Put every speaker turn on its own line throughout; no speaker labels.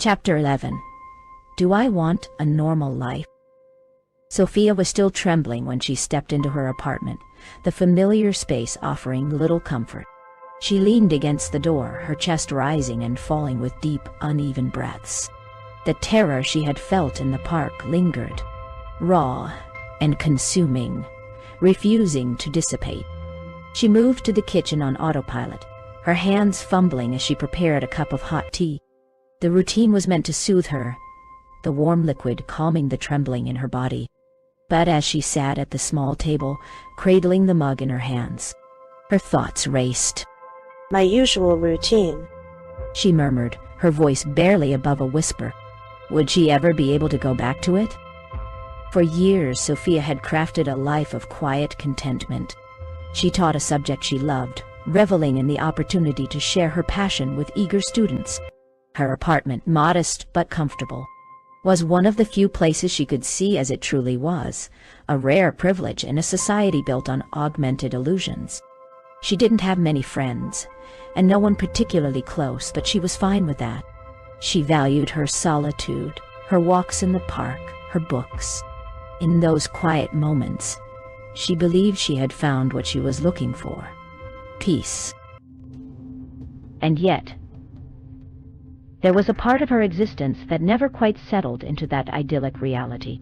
Chapter 11. Do I want a normal life? Sophia was still trembling when she stepped into her apartment, the familiar space offering little comfort. She leaned against the door, her chest rising and falling with deep, uneven breaths. The terror she had felt in the park lingered, raw and consuming, refusing to dissipate. She moved to the kitchen on autopilot, her hands fumbling as she prepared a cup of hot tea. The routine was meant to soothe her, the warm liquid calming the trembling in her body. But as she sat at the small table, cradling the mug in her hands, her thoughts raced.
My usual routine,
she murmured, her voice barely above a whisper. Would she ever be able to go back to it? For years, Sophia had crafted a life of quiet contentment. She taught a subject she loved, reveling in the opportunity to share her passion with eager students. Her apartment, modest but comfortable, was one of the few places she could see as it truly was, a rare privilege in a society built on augmented illusions. She didn't have many friends, and no one particularly close, but she was fine with that. She valued her solitude, her walks in the park, her books. In those quiet moments, she believed she had found what she was looking for: peace. And yet, there was a part of her existence that never quite settled into that idyllic reality.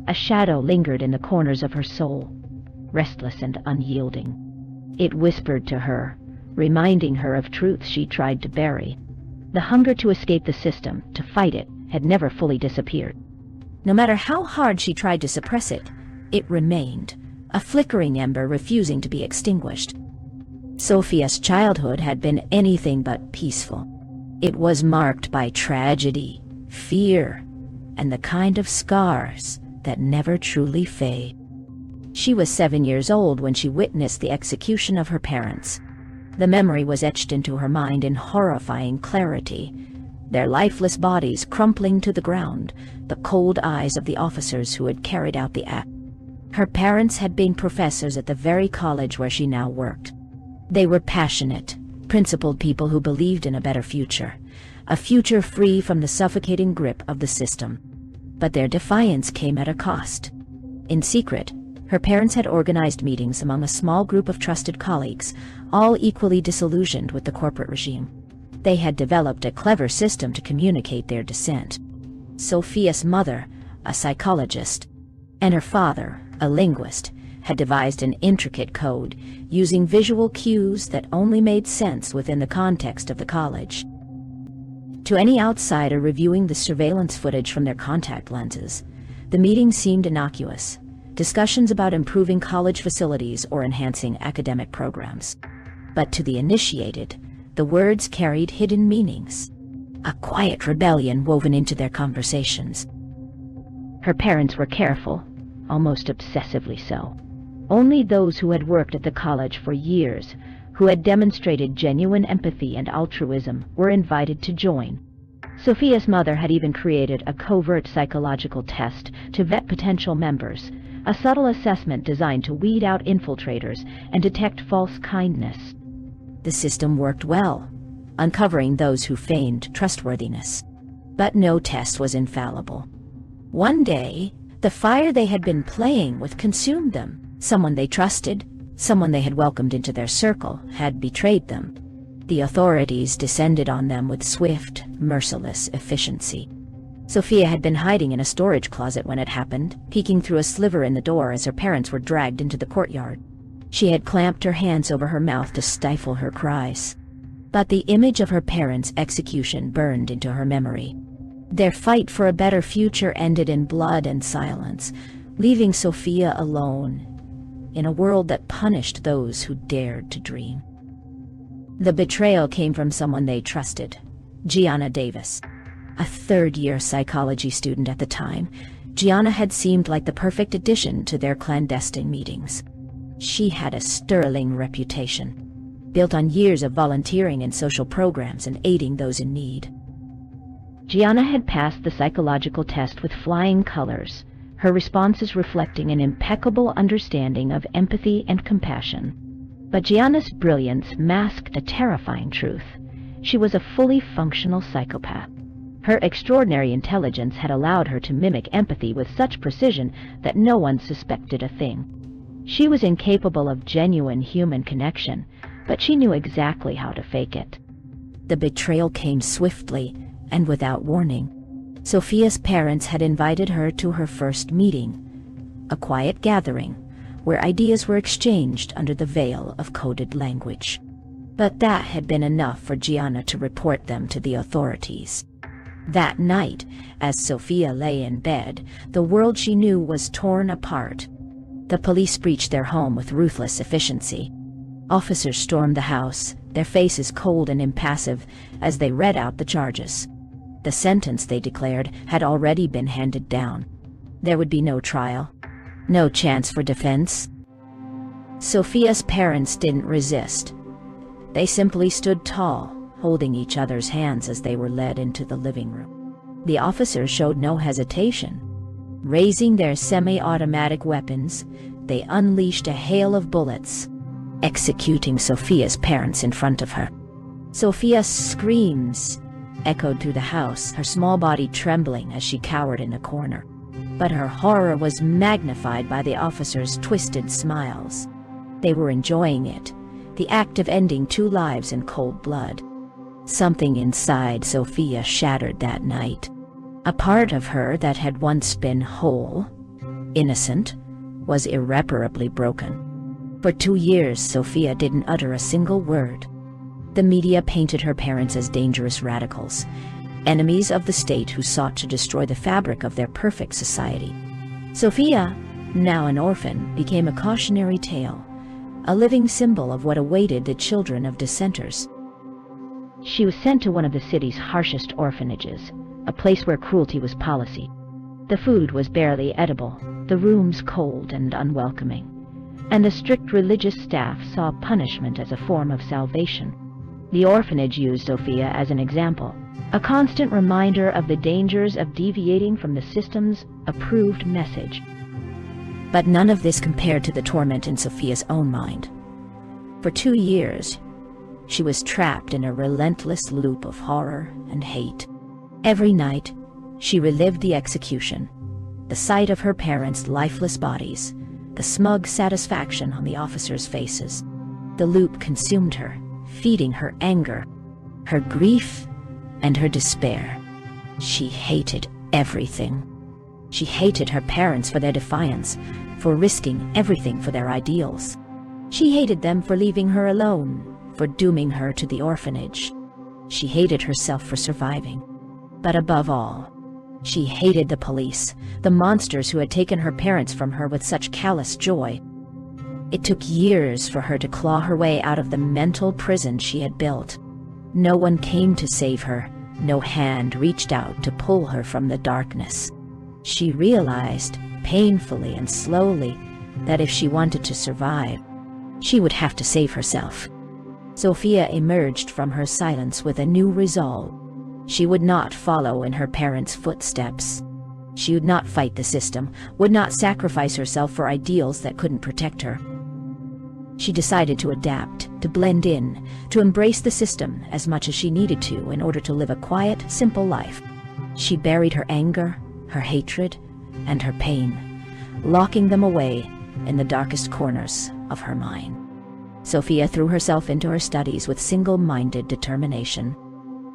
A shadow lingered in the corners of her soul, restless and unyielding. It whispered to her, reminding her of truths she tried to bury. The hunger to escape the system, to fight it, had never fully disappeared. No matter how hard she tried to suppress it, it remained, a flickering ember refusing to be extinguished. Sophia's childhood had been anything but peaceful. It was marked by tragedy, fear, and the kind of scars that never truly fade. She was 7 years old when she witnessed the execution of her parents. The memory was etched into her mind in horrifying clarity, their lifeless bodies crumpling to the ground, the cold eyes of the officers who had carried out the act. Her parents had been professors at the very college where she now worked. They were passionate, principled people who believed in a better future, a future free from the suffocating grip of the system. But their defiance came at a cost. In secret, her parents had organized meetings among a small group of trusted colleagues, all equally disillusioned with the corporate regime. They had developed a clever system to communicate their dissent. Sophia's mother, a psychologist, and her father, a linguist, had devised an intricate code using visual cues that only made sense within the context of the college. To any outsider reviewing the surveillance footage from their contact lenses, the meeting seemed innocuous, discussions about improving college facilities or enhancing academic programs. But to the initiated, the words carried hidden meanings, a quiet rebellion woven into their conversations. Her parents were careful, almost obsessively so. Only those who had worked at the college for years, who had demonstrated genuine empathy and altruism, were invited to join. Sophia's mother had even created a covert psychological test to vet potential members, a subtle assessment designed to weed out infiltrators and detect false kindness. The system worked well, uncovering those who feigned trustworthiness. But no test was infallible. One day, the fire they had been playing with consumed them. Someone they trusted, someone they had welcomed into their circle, had betrayed them. The authorities descended on them with swift, merciless efficiency. Sophia had been hiding in a storage closet when it happened, peeking through a sliver in the door as her parents were dragged into the courtyard. She had clamped her hands over her mouth to stifle her cries. But the image of her parents' execution burned into her memory. Their fight for a better future ended in blood and silence, leaving Sophia alone in a world that punished those who dared to dream. The betrayal came from someone they trusted, Gianna Davis. A third-year psychology student at the time, Gianna had seemed like the perfect addition to their clandestine meetings. She had a sterling reputation, built on years of volunteering in social programs and aiding those in need. Gianna had passed the psychological test with flying colors, her responses reflecting an impeccable understanding of empathy and compassion. But Gianna's brilliance masked a terrifying truth. She was a fully functional psychopath. Her extraordinary intelligence had allowed her to mimic empathy with such precision that no one suspected a thing. She was incapable of genuine human connection, but she knew exactly how to fake it. The betrayal came swiftly and without warning. Sophia's parents had invited her to her first meeting, a quiet gathering where ideas were exchanged under the veil of coded language. But that had been enough for Gianna to report them to the authorities. That night, as Sophia lay in bed, the world she knew was torn apart. The police breached their home with ruthless efficiency. Officers stormed the house, their faces cold and impassive as they read out the charges. The sentence, they declared, had already been handed down. There would be no trial, no chance for defense. Sophia's parents didn't resist. They simply stood tall, holding each other's hands as they were led into the living room. The officers showed no hesitation. Raising their semi-automatic weapons, they unleashed a hail of bullets, executing Sophia's parents in front of her. Sophia's screams echoed through the house, her small body trembling as she cowered in a corner. But her horror was magnified by the officers' twisted smiles. They were enjoying it, the act of ending two lives in cold blood. Something inside Sophia shattered that night. A part of her that had once been whole, innocent, was irreparably broken. For 2 years, Sophia didn't utter a single word. The media painted her parents as dangerous radicals, enemies of the state who sought to destroy the fabric of their perfect society. Sophia, now an orphan, became a cautionary tale, a living symbol of what awaited the children of dissenters. She was sent to one of the city's harshest orphanages, a place where cruelty was policy. The food was barely edible, the rooms cold and unwelcoming, and the strict religious staff saw punishment as a form of salvation. The orphanage used Sophia as an example, a constant reminder of the dangers of deviating from the system's approved message. But none of this compared to the torment in Sophia's own mind. For 2 years, she was trapped in a relentless loop of horror and hate. Every night, she relived the execution, the sight of her parents' lifeless bodies, the smug satisfaction on the officers' faces. The loop consumed her, feeding her anger, her grief, and her despair. She hated everything. She hated her parents for their defiance, for risking everything for their ideals. She hated them for leaving her alone, for dooming her to the orphanage. She hated herself for surviving. But above all, she hated the police, the monsters who had taken her parents from her with such callous joy. It took years for her to claw her way out of the mental prison she had built. No one came to save her. No hand reached out to pull her from the darkness. She realized, painfully and slowly, that if she wanted to survive, she would have to save herself. Sophia emerged from her silence with a new resolve. She would not follow in her parents' footsteps. She would not fight the system, would not sacrifice herself for ideals that couldn't protect her. She decided to adapt, to blend in, to embrace the system as much as she needed to in order to live a quiet, simple life. She buried her anger, her hatred, and her pain, locking them away in the darkest corners of her mind. Sophia threw herself into her studies with single-minded determination.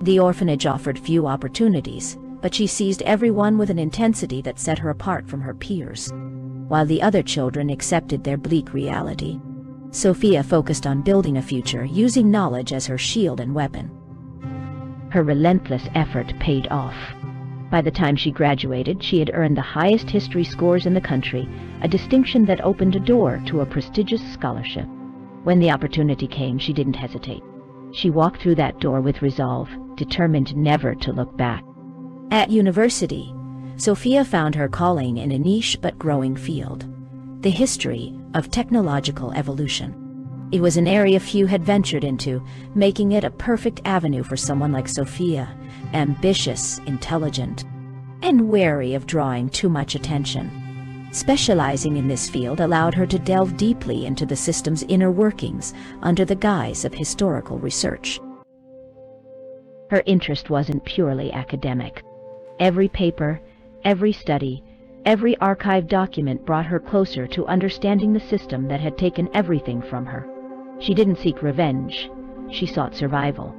The orphanage offered few opportunities, but she seized every one with an intensity that set her apart from her peers. While the other children accepted their bleak reality, Sophia focused on building a future, using knowledge as her shield and weapon. Her relentless effort paid off. By the time she graduated, she had earned the highest history scores in the country, a distinction that opened a door to a prestigious scholarship. When the opportunity came, she didn't hesitate. She walked through that door with resolve, determined never to look back. At university, Sophia found her calling in a niche but growing field: the history of technological evolution. It was an area few had ventured into, making it a perfect avenue for someone like Sophia, ambitious, intelligent, and wary of drawing too much attention. Specializing in this field allowed her to delve deeply into the system's inner workings under the guise of historical research. Her interest wasn't purely academic. Every paper, every study, every archived document brought her closer to understanding the system that had taken everything from her. She didn't seek revenge, she sought survival.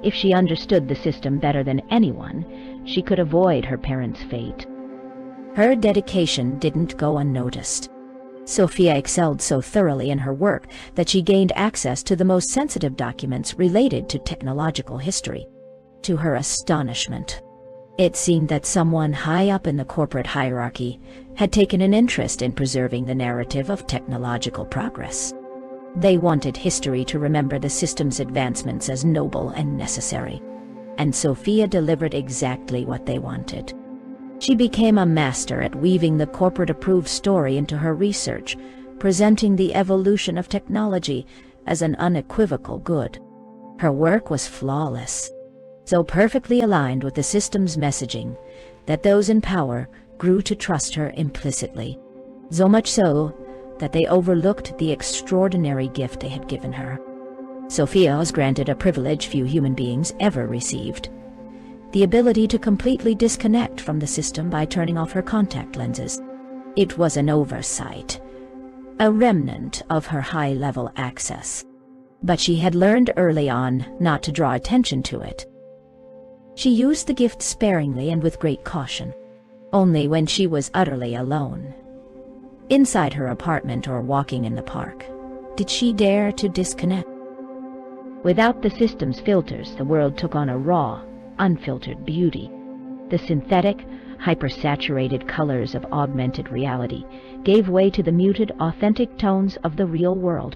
If she understood the system better than anyone, she could avoid her parents' fate. Her dedication didn't go unnoticed. Sophia excelled so thoroughly in her work that she gained access to the most sensitive documents related to technological history. To her astonishment, it seemed that someone high up in the corporate hierarchy had taken an interest in preserving the narrative of technological progress. They wanted history to remember the system's advancements as noble and necessary, and Sophia delivered exactly what they wanted. She became a master at weaving the corporate-approved story into her research, presenting the evolution of technology as an unequivocal good. Her work was flawless, so perfectly aligned with the system's messaging that those in power grew to trust her implicitly, so much so that they overlooked the extraordinary gift they had given her. Sophia was granted a privilege few human beings ever received: the ability to completely disconnect from the system by turning off her contact lenses. It was an oversight, a remnant of her high-level access, but she had learned early on not to draw attention to it. She used the gift sparingly and with great caution, only when she was utterly alone. Inside her apartment or walking in the park, did she dare to disconnect? Without the system's filters, the world took on a raw, unfiltered beauty. The synthetic, hypersaturated colors of augmented reality gave way to the muted, authentic tones of the real world.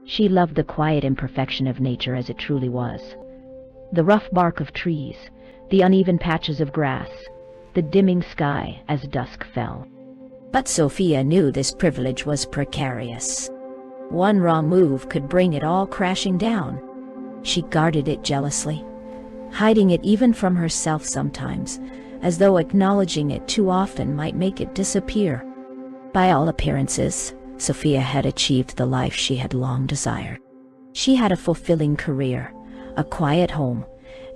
She loved the quiet imperfection of nature as it truly was. The rough bark of trees, the uneven patches of grass, the dimming sky as dusk fell. But Sophia knew this privilege was precarious. One wrong move could bring it all crashing down. She guarded it jealously, hiding it even from herself sometimes, as though acknowledging it too often might make it disappear. By all appearances, Sophia had achieved the life she had long desired. She had a fulfilling career, a quiet home,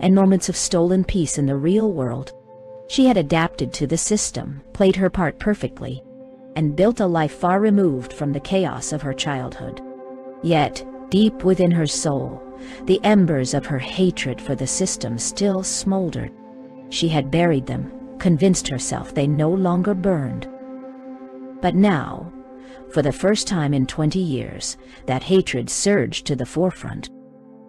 and moments of stolen peace in the real world. She had adapted to the system, played her part perfectly, and built a life far removed from the chaos of her childhood. Yet, deep within her soul, the embers of her hatred for the system still smoldered. She had buried them, convinced herself they no longer burned. But now, for the first time in 20 years, that hatred surged to the forefront.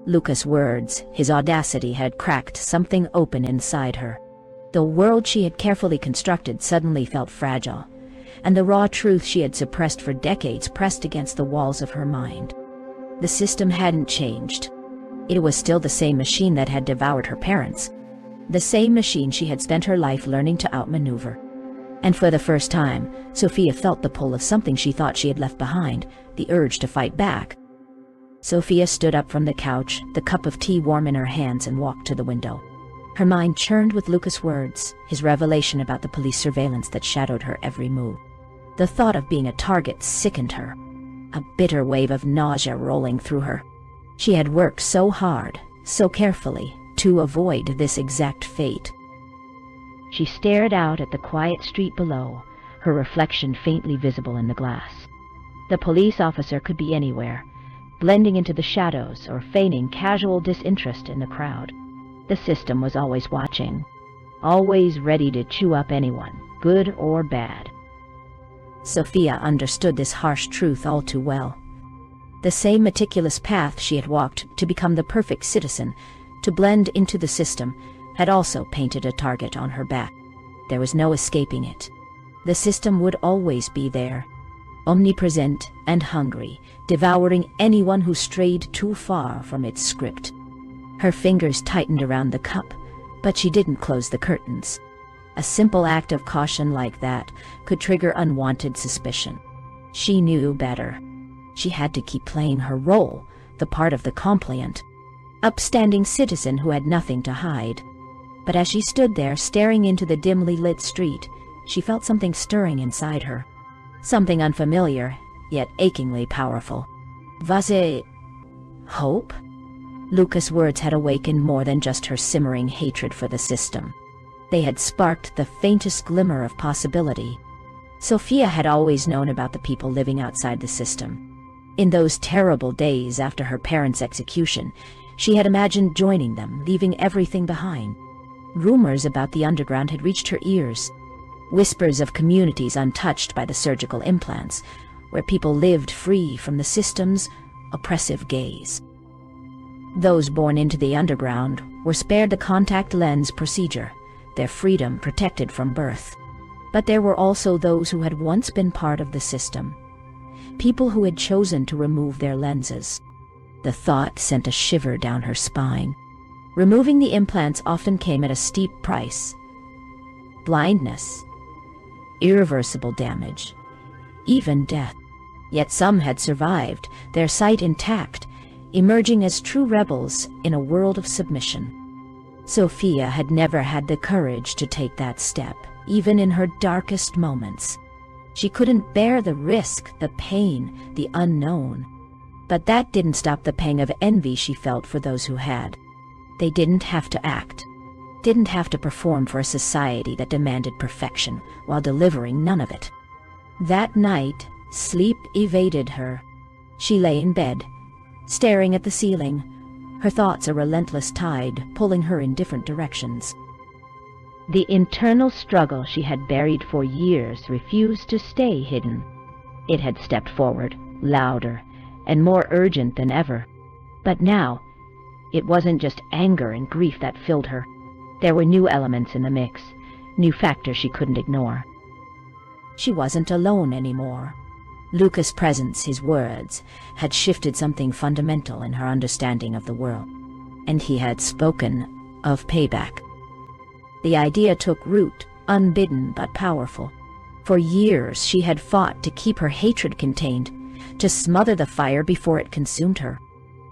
Lucas' words, his audacity, had cracked something open inside her. The world she had carefully constructed suddenly felt fragile, and the raw truth she had suppressed for decades pressed against the walls of her mind. The system hadn't changed. It was still the same machine that had devoured her parents, the same machine she had spent her life learning to outmaneuver. And for the first time, Sophia felt the pull of something she thought she had left behind, the urge to fight back. Sophia stood up from the couch, the cup of tea warm in her hands, and walked to the window. Her mind churned with Lucas' words, his revelation about the police surveillance that shadowed her every move. The thought of being a target sickened her, a bitter wave of nausea rolling through her. She had worked so hard, so carefully, to avoid this exact fate. She stared out at the quiet street below, her reflection faintly visible in the glass. The police officer could be anywhere, blending into the shadows or feigning casual disinterest in the crowd. The system was always watching, always ready to chew up anyone, good or bad. Sophia understood this harsh truth all too well. The same meticulous path she had walked to become the perfect citizen, to blend into the system, had also painted a target on her back. There was no escaping it. The system would always be there, omnipresent and hungry, devouring anyone who strayed too far from its script. Her fingers tightened around the cup, but she didn't close the curtains. A simple act of caution like that could trigger unwanted suspicion. She knew better. She had to keep playing her role, the part of the compliant, upstanding citizen who had nothing to hide. But as she stood there staring into the dimly lit street, she felt something stirring inside her. Something unfamiliar, yet achingly powerful. Was it hope? Lucas' words had awakened more than just her simmering hatred for the system. They had sparked the faintest glimmer of possibility. Sophia had always known about the people living outside the system. In those terrible days after her parents' execution, she had imagined joining them, leaving everything behind. Rumors about the underground had reached her ears. Whispers of communities untouched by the surgical implants, where people lived free from the system's oppressive gaze. Those born into the underground were spared the contact lens procedure, their freedom protected from birth. But there were also those who had once been part of the system, people who had chosen to remove their lenses. The thought sent a shiver down her spine. Removing the implants often came at a steep price. Blindness, irreversible damage, even death. Yet some had survived, their sight intact, emerging as true rebels in a world of submission. Sophia had never had the courage to take that step, even in her darkest moments. She couldn't bear the risk, the pain, the unknown. But that didn't stop the pang of envy she felt for those who had. They didn't have to act, didn't have to perform for a society that demanded perfection while delivering none of it. That night, sleep evaded her. She lay in bed, staring at the ceiling, her thoughts a relentless tide pulling her in different directions. The internal struggle she had buried for years refused to stay hidden. It had stepped forward, louder and more urgent than ever. But now, it wasn't just anger and grief that filled her. There were new elements in the mix, new factors she couldn't ignore. She wasn't alone anymore. Lucas' presence, his words, had shifted something fundamental in her understanding of the world. And he had spoken of payback. The idea took root, unbidden but powerful. For years she had fought to keep her hatred contained, to smother the fire before it consumed her.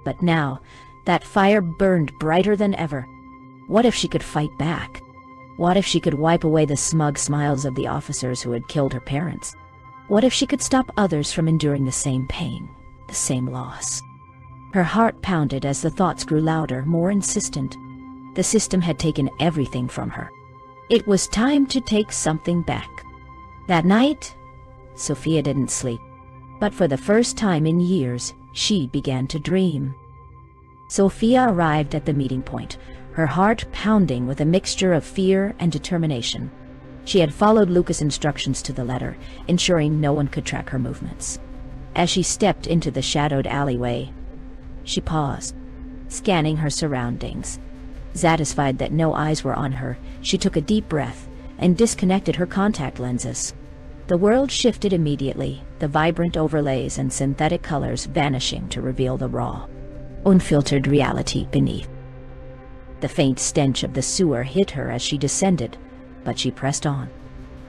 But now, that fire burned brighter than ever. What if she could fight back? What if she could wipe away the smug smiles of the officers who had killed her parents? What if she could stop others from enduring the same pain, the same loss? Her heart pounded as the thoughts grew louder, more insistent. The system had taken everything from her. It was time to take something back. That night, Sophia didn't sleep. But for the first time in years, she began to dream. Sophia arrived at the meeting point, her heart pounding with a mixture of fear and determination. She had followed Lucas' instructions to the letter, ensuring no one could track her movements. As she stepped into the shadowed alleyway, she paused, scanning her surroundings. Satisfied that no eyes were on her, she took a deep breath and disconnected her contact lenses. The world shifted immediately, the vibrant overlays and synthetic colors vanishing to reveal the raw, unfiltered reality beneath. The faint stench of the sewer hit her as she descended, but she pressed on.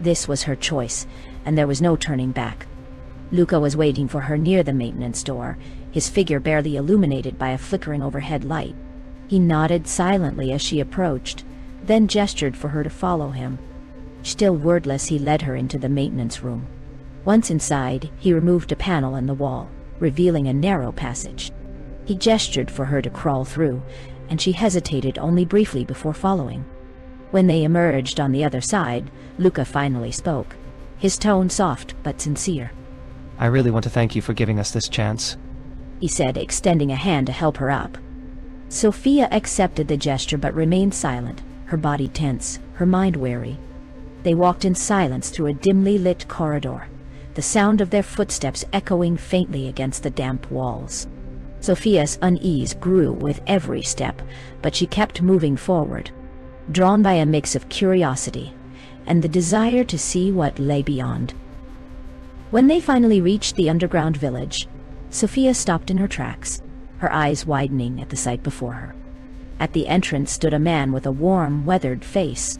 This was her choice, and there was no turning back. Luca was waiting for her near the maintenance door, his figure barely illuminated by a flickering overhead light. He nodded silently as she approached, then gestured for her to follow him. Still wordless, he led her into the maintenance room. Once inside, he removed a panel in the wall, revealing a narrow passage. He gestured for her to crawl through, and she hesitated only briefly before following. When they emerged on the other side, Luca finally spoke, his tone soft but sincere.
"I really want to thank you for giving us this chance,"
he said, extending a hand to help her up. Sophia accepted the gesture but remained silent, her body tense, her mind wary. They walked in silence through a dimly lit corridor, the sound of their footsteps echoing faintly against the damp walls. Sophia's unease grew with every step, but she kept moving forward, drawn by a mix of curiosity and the desire to see what lay beyond. When they finally reached the underground village, Sophia stopped in her tracks, her eyes widening at the sight before her. At the entrance stood a man with a warm, weathered face.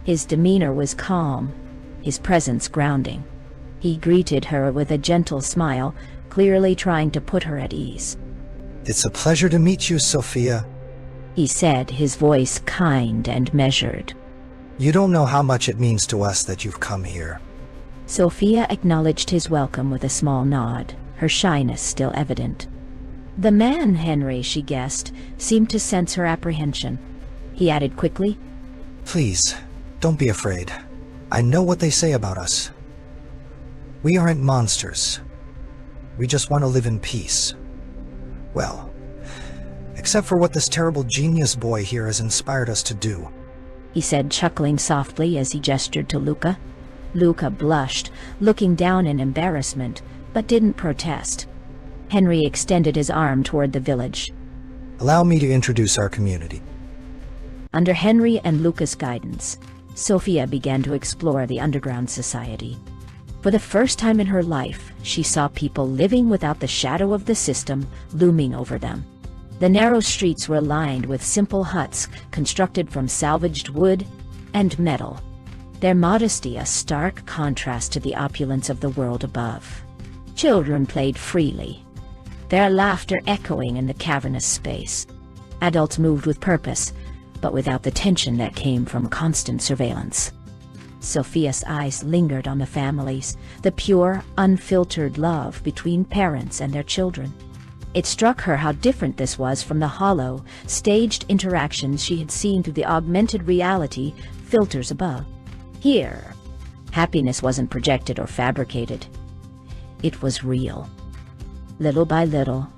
His demeanor was calm, his presence grounding. He greeted her with a gentle smile, clearly trying to put her at ease.
"It's a pleasure to meet you, Sophia,"
he said, his voice kind and measured.
"You don't know how much it means to us that you've come here."
Sophia acknowledged his welcome with a small nod, her shyness still evident. The man, Henry, she guessed, seemed to sense her apprehension. He added quickly,
Please, don't be afraid. I know what they say about us. We aren't monsters. We just want to live in peace. Well, except for what this terrible genius boy here has inspired us to do.
he said, chuckling softly as he gestured to Luca. Luca blushed, looking down in embarrassment, but didn't protest. Henry extended his arm toward the village.
Allow me to introduce our community.
Under Henry and Luca's guidance, Sophia began to explore the underground society. For the first time in her life, she saw people living without the shadow of the system looming over them. The narrow streets were lined with simple huts constructed from salvaged wood and metal, their modesty a stark contrast to the opulence of the world above. Children played freely, their laughter echoing in the cavernous space. Adults moved with purpose, but without the tension that came from constant surveillance. Sophia's eyes lingered on the families, the pure, unfiltered love between parents and their children. It struck her how different this was from the hollow, staged interactions she had seen through the augmented reality filters above. Here, happiness wasn't projected or fabricated. It was real. Little by little,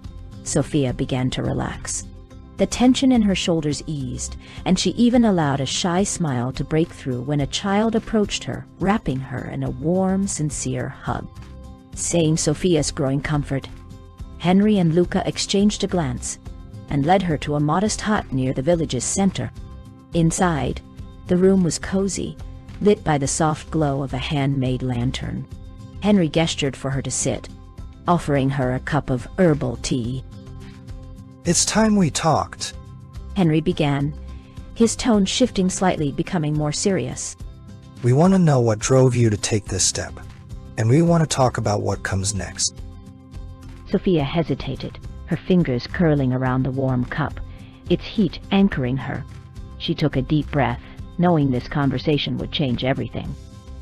Sophia began to relax. The tension in her shoulders eased, and she even allowed a shy smile to break through when a child approached her, wrapping her in a warm, sincere hug. Saying Sophia's growing comfort, Henry and Luca exchanged a glance and led her to a modest hut near the village's center. Inside, the room was cozy, lit by the soft glow of a handmade lantern. Henry gestured for her to sit, offering her a cup of herbal tea.
It's time we talked.
Henry began, his tone shifting slightly, becoming more serious.
We want to know what drove you to take this step, and we want to talk about what comes next.
Sophia hesitated, her fingers curling around the warm cup, its heat anchoring her. She took a deep breath, knowing this conversation would change everything.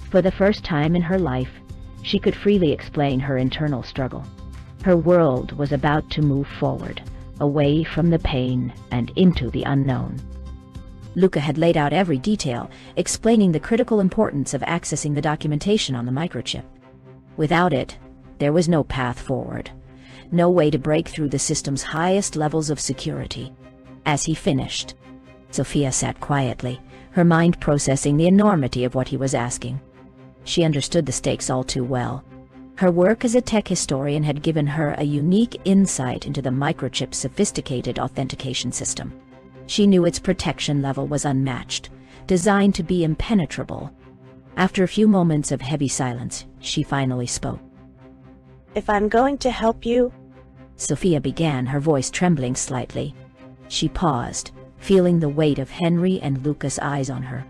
For the first time in her life, she could freely explain her internal struggle. Her world was about to move forward, away from the pain and into the unknown. Luca had laid out every detail, explaining the critical importance of accessing the documentation on the microchip. Without it, there was no path forward, no way to break through the system's highest levels of security. As he finished, Sophia sat quietly, her mind processing the enormity of what he was asking. She understood the stakes all too well. Her work as a tech historian had given her a unique insight into the microchip's sophisticated authentication system. She knew its protection level was unmatched, designed to be impenetrable. After a few moments of heavy silence, she finally spoke.
If I'm going to help you,
Sophia began, her voice trembling slightly. She paused, feeling the weight of Henry and Luca's eyes on her.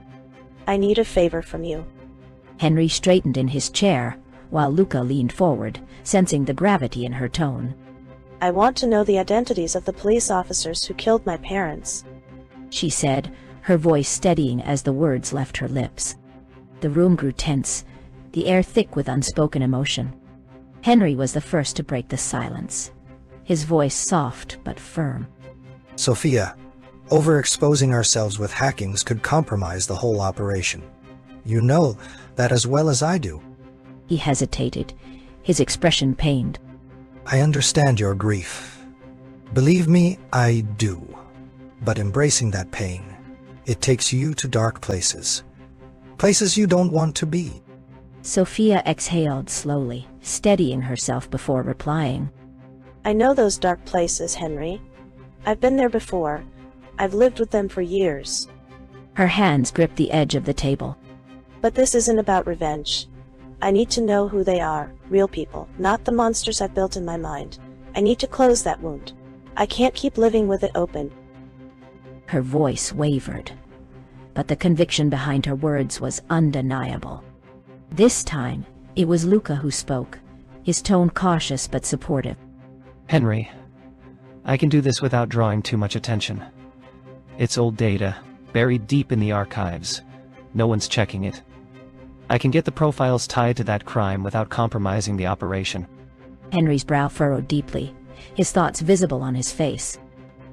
I need a favor from you.
Henry straightened in his chair, while Luca leaned forward, sensing the gravity in her tone.
I want to know the identities of the police officers who killed my parents.
She said, her voice steadying as the words left her lips. The room grew tense, the air thick with unspoken emotion. Henry was the first to break the silence, his voice soft but firm.
Sophia, overexposing ourselves with hackings could compromise the whole operation. You know that as well as I do.
He hesitated, his expression pained.
I understand your grief. Believe me, I do. But embracing that pain, it takes you to dark places. Places you don't want to be.
Sophia exhaled slowly, steadying herself before replying.
I know those dark places, Henry. I've been there before. I've lived with them for years.
Her hands gripped the edge of the table.
But this isn't about revenge. I need to know who they are, real people, not the monsters I've built in my mind. I need to close that wound. I can't keep living with it open.
Her voice wavered, but the conviction behind her words was undeniable. This time, it was Luca who spoke, his tone cautious but supportive.
Henry, I can do this without drawing too much attention. It's old data, buried deep in the archives. No one's checking it. I can get the profiles tied to that crime without compromising the operation.
Henry's brow furrowed deeply, his thoughts visible on his face.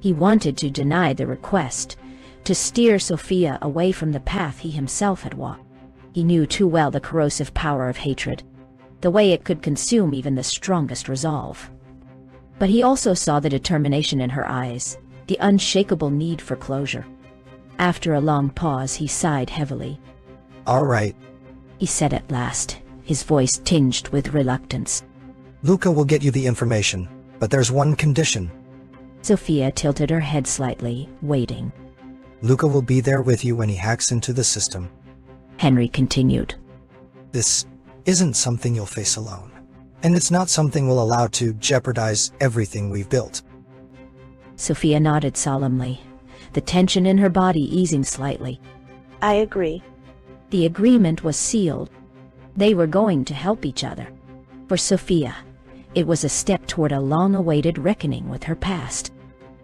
He wanted to deny the request, to steer Sophia away from the path he himself had walked. He knew too well the corrosive power of hatred, the way it could consume even the strongest resolve. But he also saw the determination in her eyes, the unshakable need for closure. After a long pause, he sighed heavily.
All right.
He said at last, his voice tinged with reluctance.
Luca will get you the information, but there's one condition.
Sophia tilted her head slightly, waiting.
Luca will be there with you when he hacks into the system.
Henry continued.
This isn't something you'll face alone, and it's not something we'll allow to jeopardize everything we've built.
Sophia nodded solemnly, the tension in her body easing slightly.
I agree.
The agreement was sealed. They were going to help each other. For Sophia, it was a step toward a long-awaited reckoning with her past.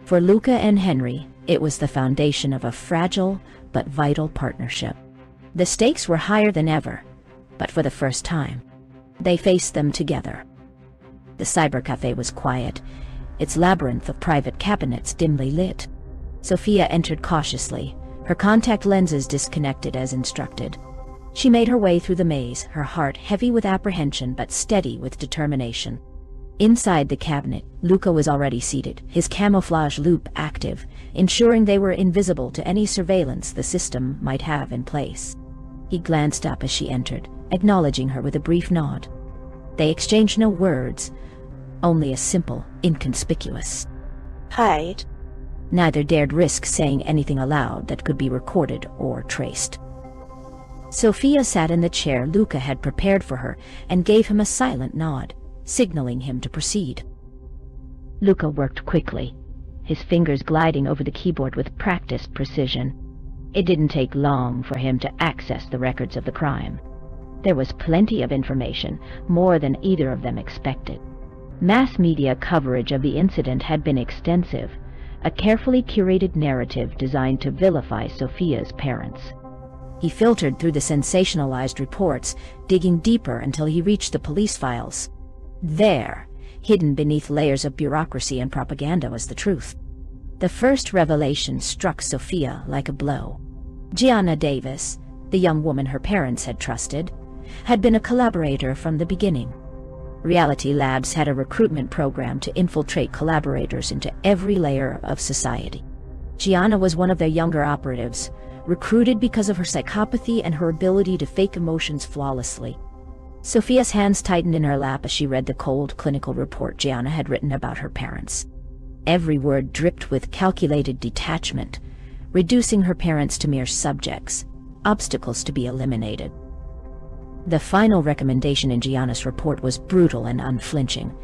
For Luca and Henry, it was the foundation of a fragile but vital partnership. The stakes were higher than ever, but for the first time, they faced them together. The cybercafe was quiet, its labyrinth of private cabinets dimly lit. Sophia entered cautiously, her contact lenses disconnected as instructed. She made her way through the maze, her heart heavy with apprehension but steady with determination. Inside the cabinet, Luca was already seated, his camouflage loop active, ensuring they were invisible to any surveillance the system might have in place. He glanced up as she entered, acknowledging her with a brief nod. They exchanged no words, only a simple, inconspicuous
Hide.
Neither dared risk saying anything aloud that could be recorded or traced. Sophia sat in the chair Luca had prepared for her and gave him a silent nod, signaling him to proceed. Luca worked quickly, his fingers gliding over the keyboard with practiced precision. It didn't take long for him to access the records of the crime. There was plenty of information, more than either of them expected. Mass media coverage of the incident had been extensive, a carefully curated narrative designed to vilify Sophia's parents. He filtered through the sensationalized reports, digging deeper until he reached the police files. There, hidden beneath layers of bureaucracy and propaganda, was the truth. The first revelation struck Sophia like a blow. Gianna Davis, the young woman her parents had trusted, had been a collaborator from the beginning. Reality Labs had a recruitment program to infiltrate collaborators into every layer of society. Gianna was one of their younger operatives, recruited because of her psychopathy and her ability to fake emotions flawlessly. Sophia's hands tightened in her lap as she read the cold clinical report Gianna had written about her parents. Every word dripped with calculated detachment, reducing her parents to mere subjects, obstacles to be eliminated. The final recommendation in Gianna's report was brutal and unflinching.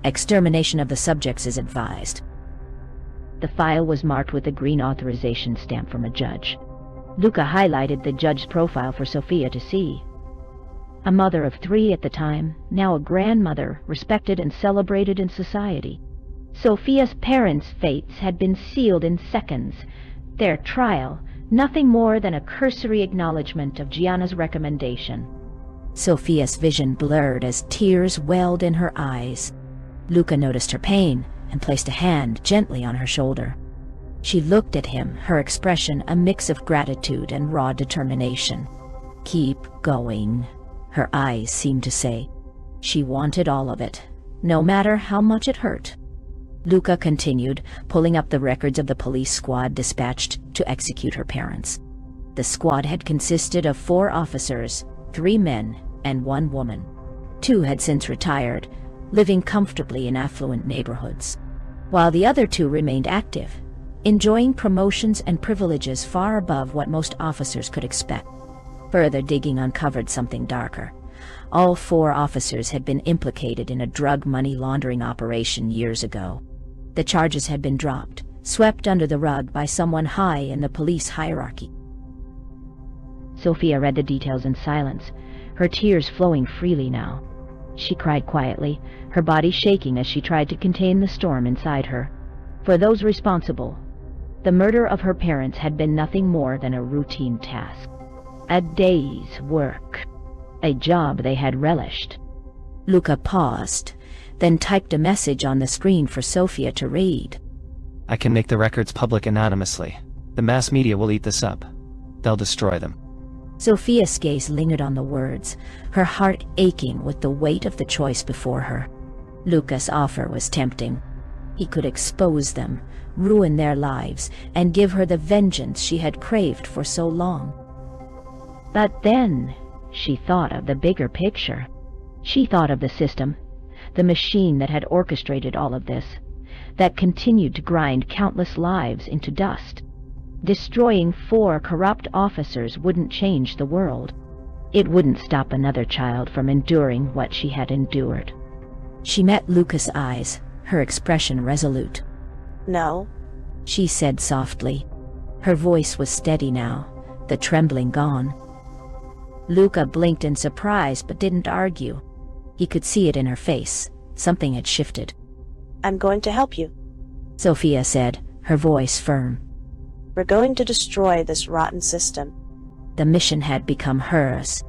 Extermination of the subjects is advised. The file was marked with a green authorization stamp from a judge. Luca highlighted the judge's profile for Sophia to see. A mother of 3 at the time, now a grandmother, respected and celebrated in society. Sophia's parents' fates had been sealed in seconds. Their trial, nothing more than a cursory acknowledgement of Gianna's recommendation. Sophia's vision blurred as tears welled in her eyes. Luca noticed her pain and placed a hand gently on her shoulder. She looked at him, her expression a mix of gratitude and raw determination. "Keep going," her eyes seemed to say. She wanted all of it, no matter how much it hurt. Luca continued, pulling up the records of the police squad dispatched to execute her parents. The squad had consisted of 4 officers, 3 men, and 1 woman. 2 had since retired, living comfortably in affluent neighborhoods, while the other 2 remained active, enjoying promotions and privileges far above what most officers could expect. Further digging uncovered something darker. All 4 officers had been implicated in a drug money laundering operation years ago. The charges had been dropped, swept under the rug by someone high in the police hierarchy. Sophia read the details in silence, her tears flowing freely now. She cried quietly, her body shaking as she tried to contain the storm inside her. For those responsible, the murder of her parents had been nothing more than a routine task. A day's work. A job they had relished. Luca paused, then typed a message on the screen for Sophia to read.
I can make the records public anonymously. The mass media will eat this up. They'll destroy them.
Sophia's gaze lingered on the words, her heart aching with the weight of the choice before her. Lucas' offer was tempting. He could expose them, ruin their lives, and give her the vengeance she had craved for so long. But then she thought of the bigger picture. She thought of the system, the machine that had orchestrated all of this, that continued to grind countless lives into dust. Destroying 4 corrupt officers wouldn't change the world. It wouldn't stop another child from enduring what she had endured. She met Lucas' eyes, her expression resolute.
No.
She said softly. Her voice was steady now, the trembling gone. Luca blinked in surprise but didn't argue. He could see it in her face. Something had shifted.
I'm going to help you.
Sophia said, her voice firm.
We're going to destroy this rotten system.
The mission had become hers.